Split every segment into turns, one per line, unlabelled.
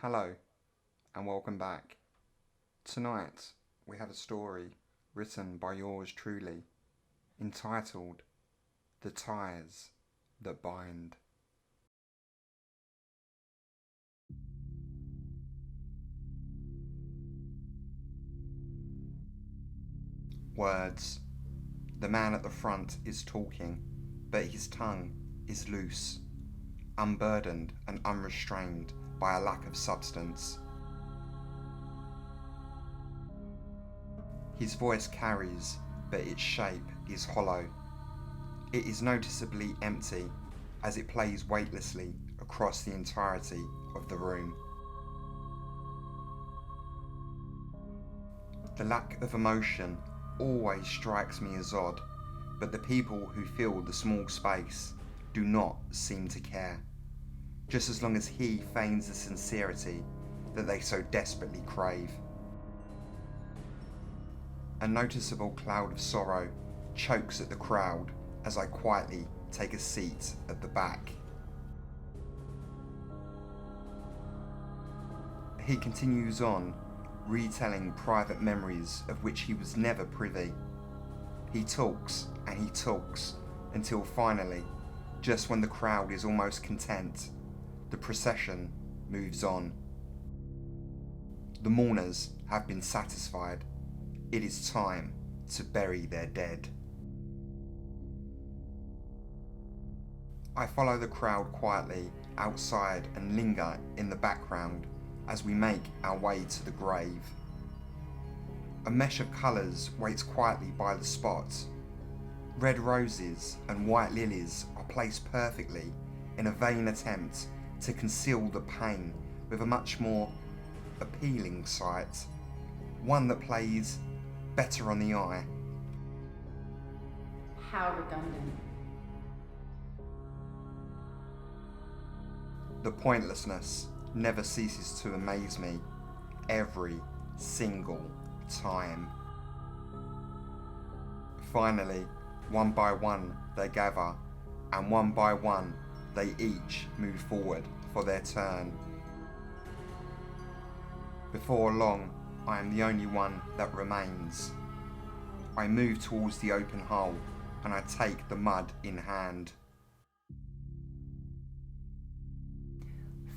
Hello and welcome back. Tonight we have a story written by yours truly, entitled The Ties That Bind. Words. The man at the front is talking, but his tongue is loose, unburdened and unrestrained by a lack of substance. His voice carries, but its shape is hollow. It is noticeably empty as it plays weightlessly across the entirety of the room. The lack of emotion always strikes me as odd, but the people who fill the small space do not seem to care, just as long as he feigns the sincerity that they so desperately crave. A noticeable cloud of sorrow chokes at the crowd as I quietly take a seat at the back. He continues on, retelling private memories of which he was never privy. He talks and he talks until finally, just when the crowd is almost content, the procession moves on. The mourners have been satisfied. It is time to bury their dead. I follow the crowd quietly outside and linger in the background as we make our way to the grave. A mesh of colours waits quietly by the spot. Red roses and white lilies are placed perfectly in a vain attempt to conceal the pain with a much more appealing sight, one that plays better on the eye.
How redundant.
The pointlessness never ceases to amaze me every single time. Finally, one by one they gather, and one by one they each move forward for their turn. Before long, I am the only one that remains. I move towards the open hole and I take the mud in hand.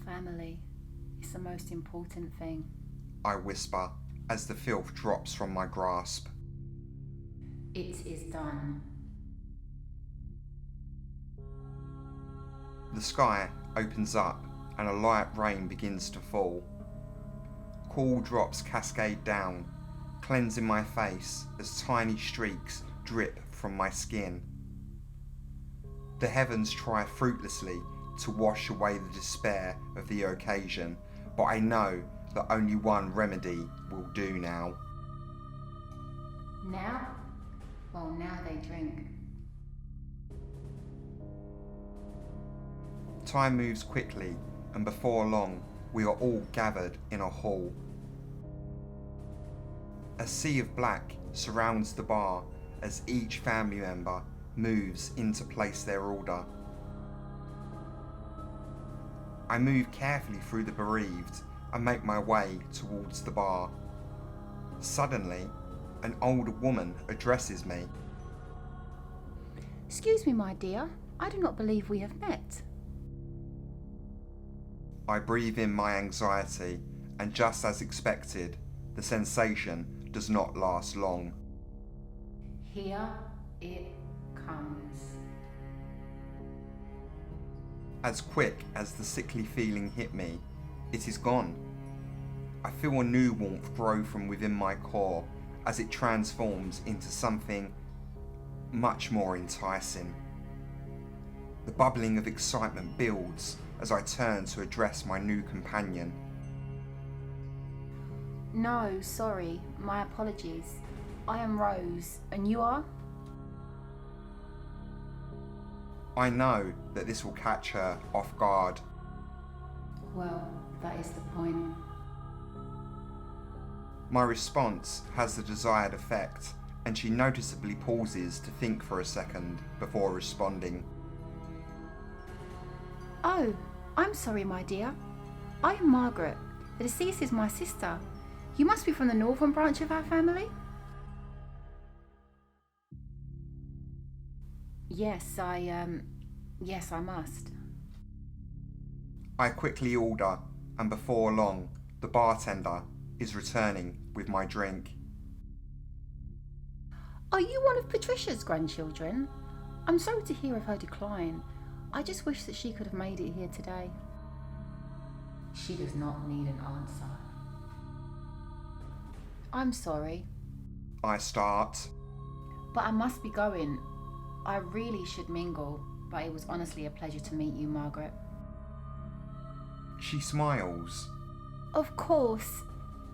Family is the most important thing.
I whisper as the filth drops from my grasp.
It is done.
The sky opens up and a light rain begins to fall. Cool drops cascade down, cleansing my face as tiny streaks drip from my skin. The heavens try fruitlessly to wash away the despair of the occasion, but I know that only one remedy will do now.
Now? Well, now they drink.
Time moves quickly, and before long we are all gathered in a hall. A sea of black surrounds the bar as each family member moves in to place their order. I move carefully through the bereaved and make my way towards the bar. Suddenly, an older woman addresses me.
Excuse me, my dear. I do not believe we have met.
I breathe in my anxiety, and just as expected, the sensation does not last long.
Here it comes.
As quick as the sickly feeling hit me, it is gone. I feel a new warmth grow from within my core as it transforms into something much more enticing. The bubbling of excitement builds as I turn to address my new companion.
No, sorry. My apologies. I am Rose, and you are?
I know that this will catch her off guard.
Well, that is the point.
My response has the desired effect, and she noticeably pauses to think for a second before responding.
Oh, I'm sorry, my dear. I am Margaret. The deceased is my sister. You must be from the northern branch of our family? Yes, I must.
I quickly order, and before long, the bartender is returning with my drink.
Are you one of Patricia's grandchildren? I'm sorry to hear of her decline. I just wish that she could have made it here today. She does not need an answer. I'm sorry,
I start.
but I must be going. I really should mingle, but it was honestly a pleasure to meet you, Margaret.
She smiles.
Of course.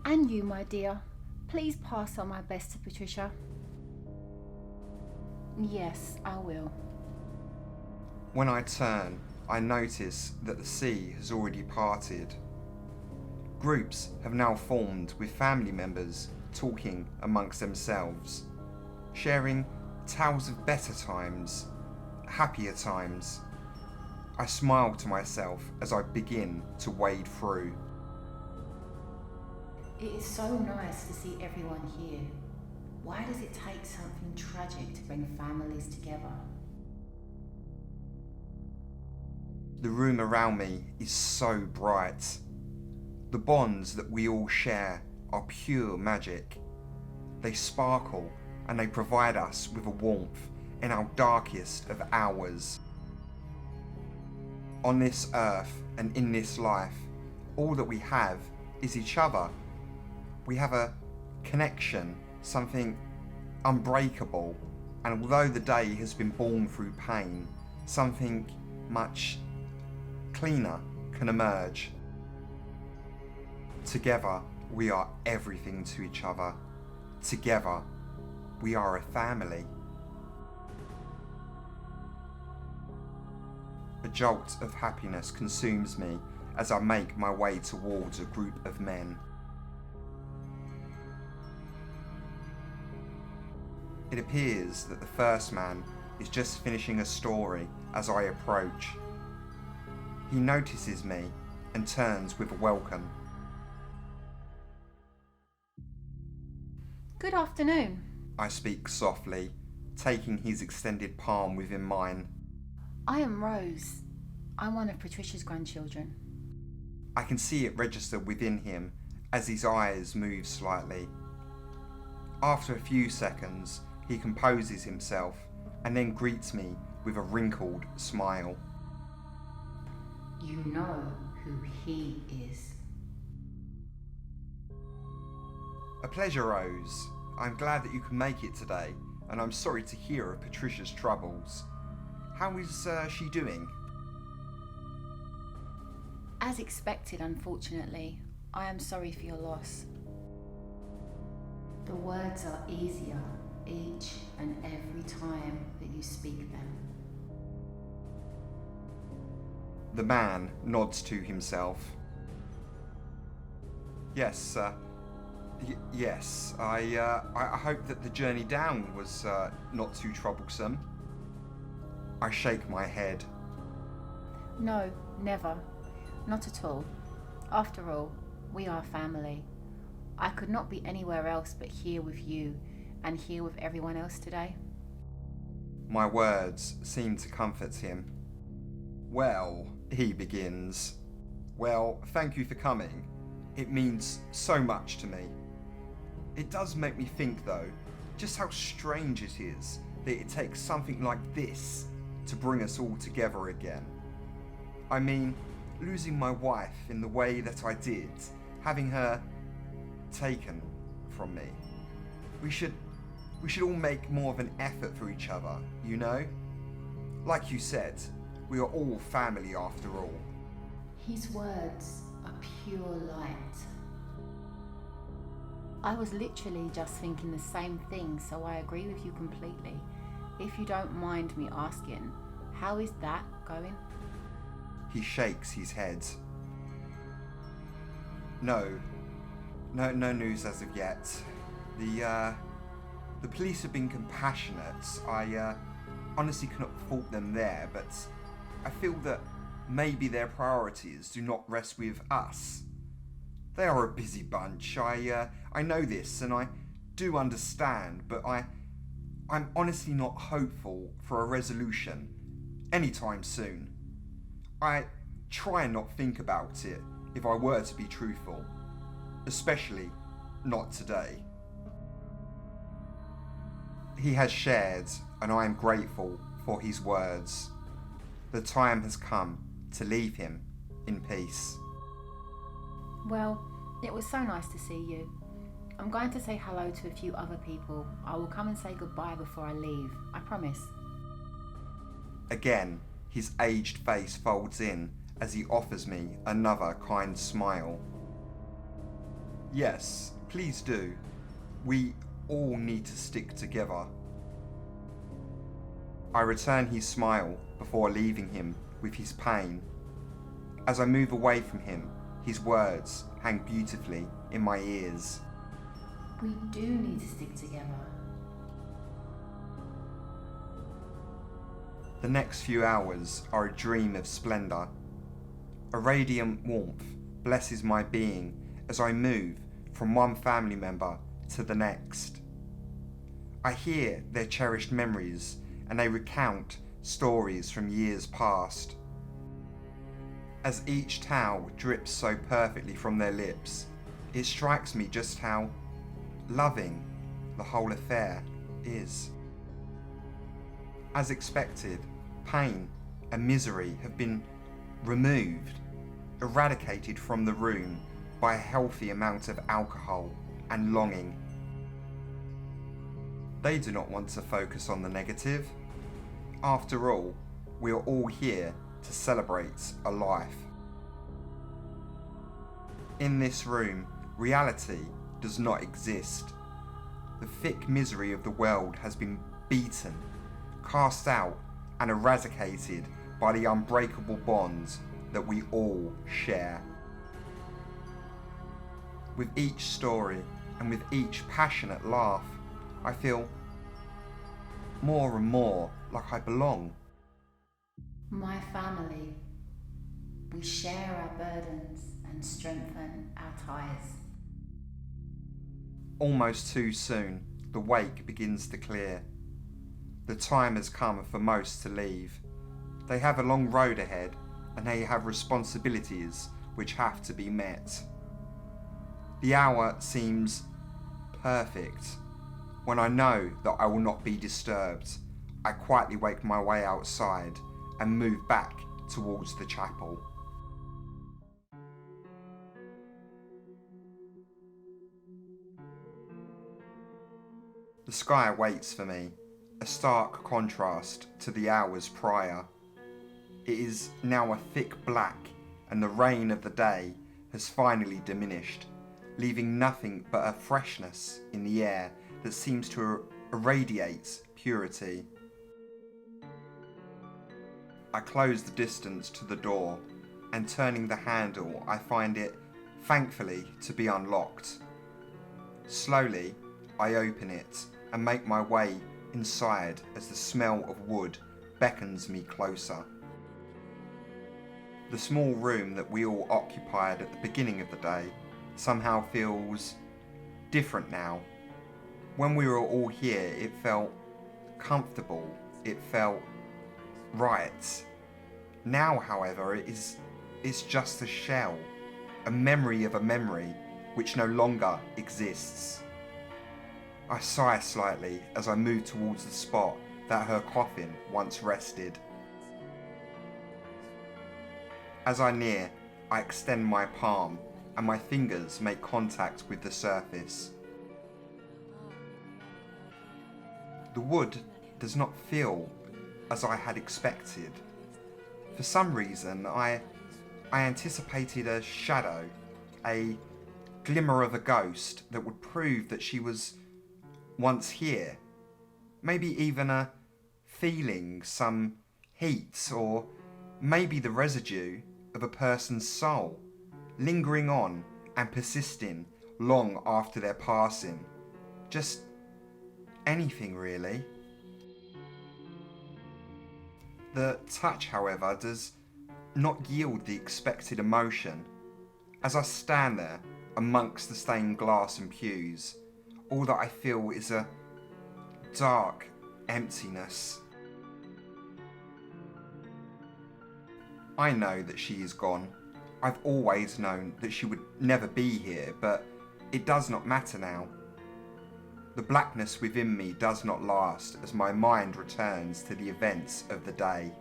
And you, my dear. Please pass on my best to Patricia. Yes, I will.
When I turn, I notice that the sea has already parted. Groups have now formed with family members talking amongst themselves, sharing tales of better times, happier times. I smile to myself as I begin to wade through.
It is so nice to see everyone here. Why does it take something tragic to bring families together?
The room around me is so bright. The bonds that we all share are pure magic. They sparkle and they provide us with a warmth in our darkest of hours. On this earth and in this life, all that we have is each other. We have a connection, something unbreakable, and although the day has been born through pain, something much cleaner can emerge. Together, we are everything to each other. Together, we are a family. A jolt of happiness consumes me as I make my way towards a group of men. It appears that the first man is just finishing a story as I approach. He notices me and turns with a welcome.
Good afternoon.
I speak softly, taking his extended palm within mine.
I am Rose. I'm one of Patricia's grandchildren.
I can see it register within him as his eyes move slightly. After a few seconds, he composes himself and then greets me with a wrinkled smile.
You know who he is.
A pleasure, Rose. I'm glad that you can make it today, and I'm sorry to hear of Patricia's troubles. How is she doing?
As expected, unfortunately. I am sorry for your loss. The words are easier each and every time that you speak them.
The man nods to himself. Yes, yes. I hope that the journey down was not too troublesome. I shake my head.
No, never. Not at all. After all, we are family. I could not be anywhere else but here with you and here with everyone else today.
My words seem to comfort him. Well, he begins. Well, thank you for coming. It means so much to me. It does make me think, though, just how strange it is that it takes something like this to bring us all together again. I mean, losing my wife in the way that I did, having her taken from me. We should all make more of an effort for each other, you know? Like you said, we are all family after all.
His words are pure light. I was literally just thinking the same thing, so I agree with you completely. If you don't mind me asking, how is that going?
He shakes his head. No news as of yet. The police have been compassionate. I honestly cannot fault them there, but I feel that maybe their priorities do not rest with us. They are a busy bunch. I know this and I do understand, but I'm honestly not hopeful for a resolution anytime soon. I try and not think about it if I were to be truthful, especially not today. He has shared, and I am grateful for his words. The time has come to leave him in peace.
Well, it was so nice to see you. I'm going to say hello to a few other people. I will come and say goodbye before I leave. I promise.
Again, his aged face folds in as he offers me another kind smile. Yes, please do. We all need to stick together. I return his smile before leaving him with his pain. As I move away from him, his words hang beautifully in my ears.
We do need to stick together.
The next few hours are a dream of splendour. A radiant warmth blesses my being as I move from one family member to the next. I hear their cherished memories and they recount stories from years past. As each tale drips so perfectly from their lips, it strikes me just how loving the whole affair is. As expected, pain and misery have been removed, eradicated from the room by a healthy amount of alcohol and longing. They do not want to focus on the negative. After all, we are all here to celebrate a life. In this room, reality does not exist. The thick misery of the world has been beaten, cast out and eradicated by the unbreakable bonds that we all share. With each story and with each passionate laugh, I feel more and more like I belong.
My family, we share our burdens and strengthen our ties.
Almost too soon, the wake begins to clear. The time has come for most to leave. They have a long road ahead and they have responsibilities which have to be met. The hour seems perfect. When I know that I will not be disturbed, I quietly wake my way outside and move back towards the chapel. The sky waits for me, a stark contrast to the hours prior. It is now a thick black, and the rain of the day has finally diminished, leaving nothing but a freshness in the air that seems to irradiate purity. I close the distance to the door, and turning the handle, I find it, thankfully, to be unlocked. Slowly, I open it and make my way inside as the smell of wood beckons me closer. The small room that we all occupied at the beginning of the day somehow feels different now. When we were all here, it felt comfortable, it felt right. Now, however, it's just a shell, a memory of a memory which no longer exists. I sigh slightly as I move towards the spot that her coffin once rested. As I near, I extend my palm and my fingers make contact with the surface. The wood does not feel as I had expected. For some reason, I anticipated a shadow, a glimmer of a ghost that would prove that she was once here. Maybe even a feeling, some heat, or maybe the residue of a person's soul, lingering on and persisting long after their passing. Just anything, really. The touch, however, does not yield the expected emotion. As I stand there, amongst the stained glass and pews, all that I feel is a dark emptiness. I know that she is gone. I've always known that she would never be here, but it does not matter now. The blackness within me does not last as my mind returns to the events of the day.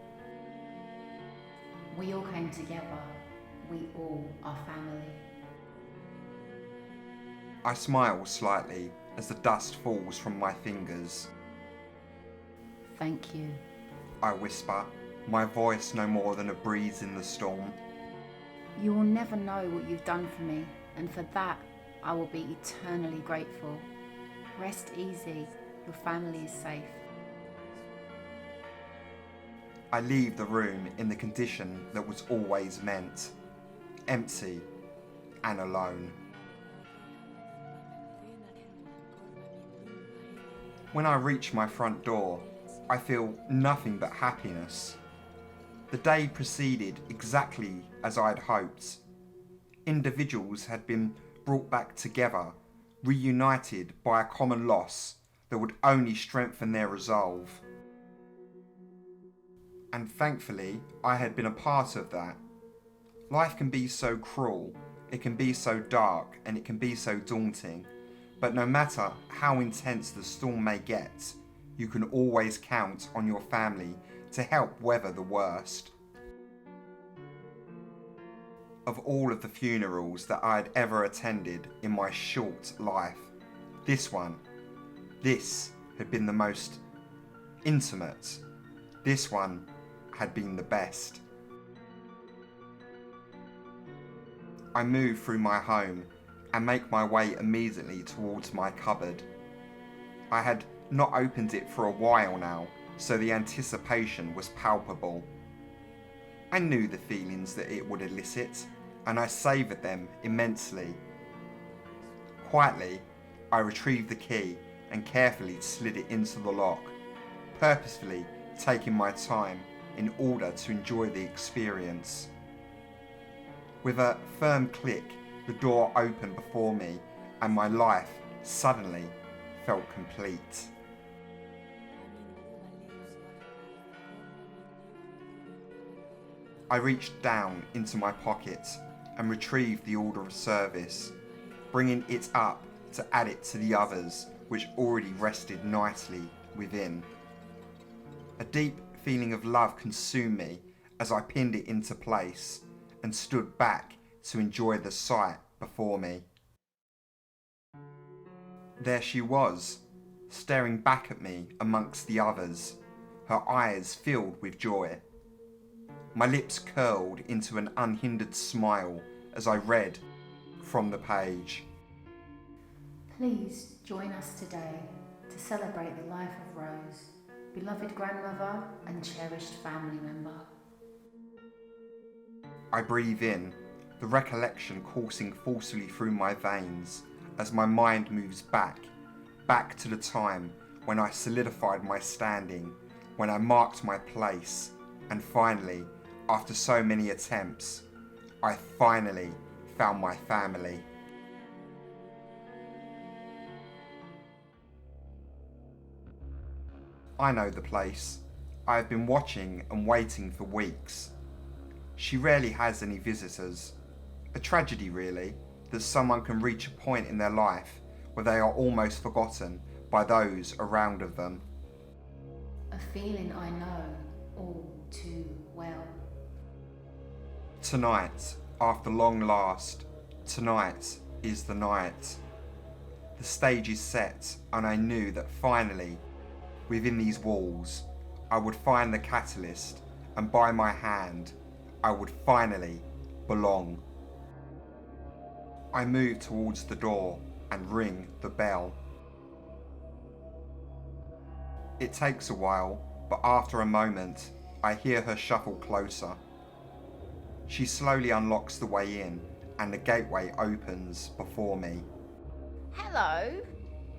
We all came together. We all are family.
I smile slightly as the dust falls from my fingers.
Thank you.
I whisper, my voice no more than a breeze in the storm.
You will never know what you've done for me, and for that I will be eternally grateful. Rest easy, your family is safe.
I leave the room in the condition that was always meant, empty and alone. When I reach my front door, I feel nothing but happiness. The day proceeded exactly as I had hoped. Individuals had been brought back together, reunited by a common loss that would only strengthen their resolve. And thankfully, I had been a part of that. Life can be so cruel, it can be so dark, and it can be so daunting. But no matter how intense the storm may get, you can always count on your family to help weather the worst. Of all of the funerals that I had ever attended in my short life, this had been the most intimate. This one had been the best. I move through my home and make my way immediately towards my cupboard. I had not opened it for a while now, so the anticipation was palpable. I knew the feelings that it would elicit, and I savoured them immensely. Quietly, I retrieved the key and carefully slid it into the lock, purposefully taking my time in order to enjoy the experience. With a firm click, the door opened before me, and my life suddenly felt complete. I reached down into my pocket and retrieved the order of service, bringing it up to add it to the others which already rested nicely within. A deep feeling of love consumed me as I pinned it into place and stood back to enjoy the sight before me. There she was, staring back at me amongst the others, her eyes filled with joy. My lips curled into an unhindered smile as I read from the page.
Please join us today to celebrate the life of Rose, beloved grandmother and cherished family member.
I breathe in, the recollection coursing forcefully through my veins as my mind moves back to the time when I solidified my standing, when I marked my place, and finally, after so many attempts, I finally found my family. I know the place. I have been watching and waiting for weeks. She rarely has any visitors. A tragedy, really, that someone can reach a point in their life where they are almost forgotten by those around of them.
A feeling I know all too well.
Tonight, after long last, tonight is the night. The stage is set, and I knew that finally, within these walls, I would find the catalyst, and by my hand, I would finally belong. I move towards the door and ring the bell. It takes a while, but after a moment, I hear her shuffle closer. She slowly unlocks the way in, and the gateway opens before me.
Hello,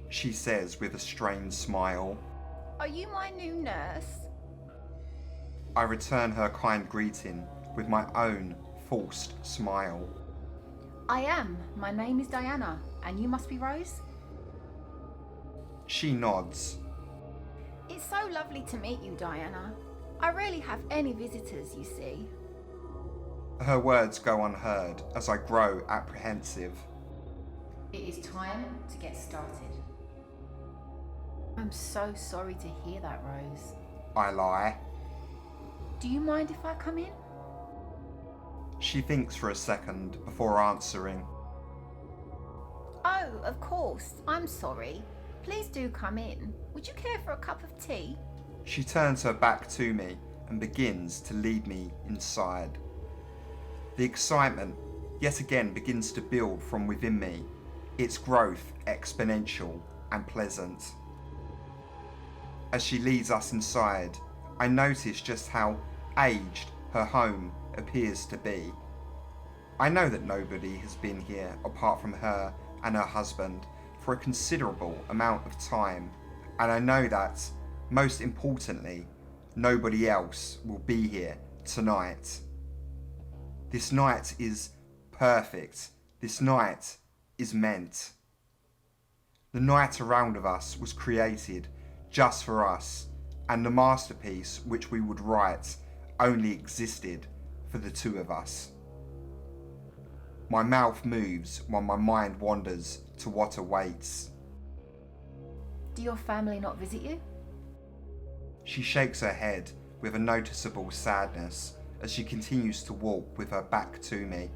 She says with a strained smile.
are you my new nurse?
I return her kind greeting with my own forced smile.
I am. My name is Diana, and you must be Rose?
She nods.
It's so lovely to meet you, Diana. I rarely have any visitors, you see.
Her words go unheard as I grow apprehensive.
It is time to get started. I'm so sorry to hear that, Rose.
I lie.
Do you mind if I come in?
She thinks for a second before answering.
Oh, of course. I'm sorry. Please do come in. Would you care for a cup of tea?
She turns her back to me and begins to lead me inside. The excitement yet again begins to build from within me, its growth exponential and pleasant. As she leads us inside, I notice just how aged her home appears to be. I know that nobody has been here apart from her and her husband for a considerable amount of time, and I know that, most importantly, nobody else will be here tonight. This night is perfect. This night is meant. The night around of us was created just for us, and the masterpiece which we would write only existed for the two of us. My mouth moves while my mind wanders to what awaits.
Do your family not visit you?
She shakes her head with a noticeable sadness as she continues to walk with her back to me.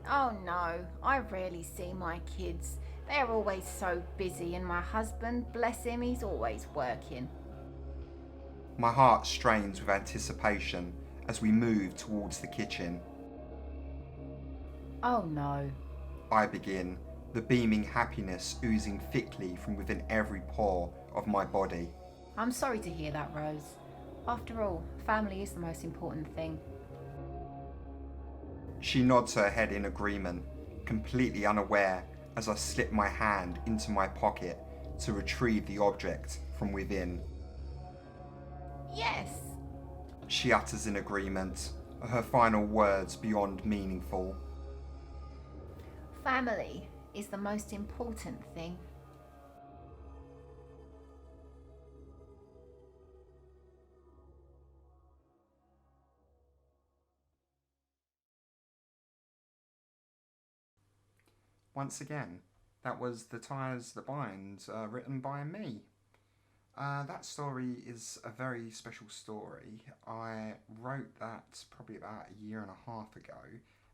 Oh no, I rarely see my kids. They're always so busy, and my husband, bless him, he's always working.
My heart strains with anticipation as we move towards the kitchen.
Oh no.
I begin, the beaming happiness oozing thickly from within every pore of my body.
I'm sorry to hear that, Rose. After all, family is the most important thing.
She nods her head in agreement, completely unaware as I slip my hand into my pocket to retrieve the object from within.
Yes.
She utters in agreement, her final words beyond meaningful.
Family is the most important thing.
Once again, that was The Ties That Bind, written by me. That story is a very special story. I wrote that probably about a year and a half ago,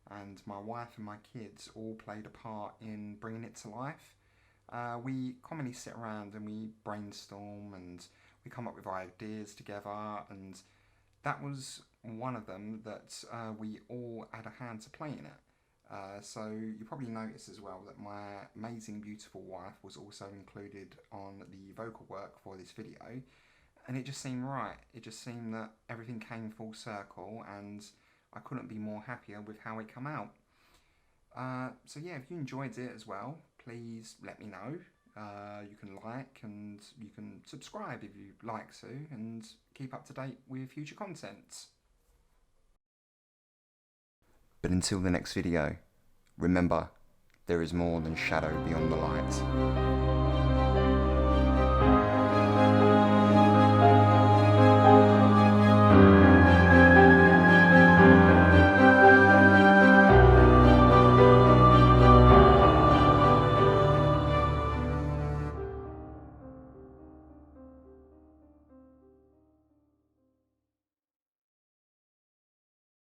and my wife and my kids all played a part in bringing it to life. We commonly sit around and we brainstorm and we come up with ideas together, and that was one of them that we all had a hand to play in it. So you probably noticed as well that my amazing, beautiful wife was also included on the vocal work for this video, and it just seemed right. It just seemed that everything came full circle, and I couldn't be more happier with how it came out. So yeah, if you enjoyed it as well, please let me know. You can like and you can subscribe if you'd like to, and keep up to date with future content. But until the next video, remember, there is more than shadow beyond the light.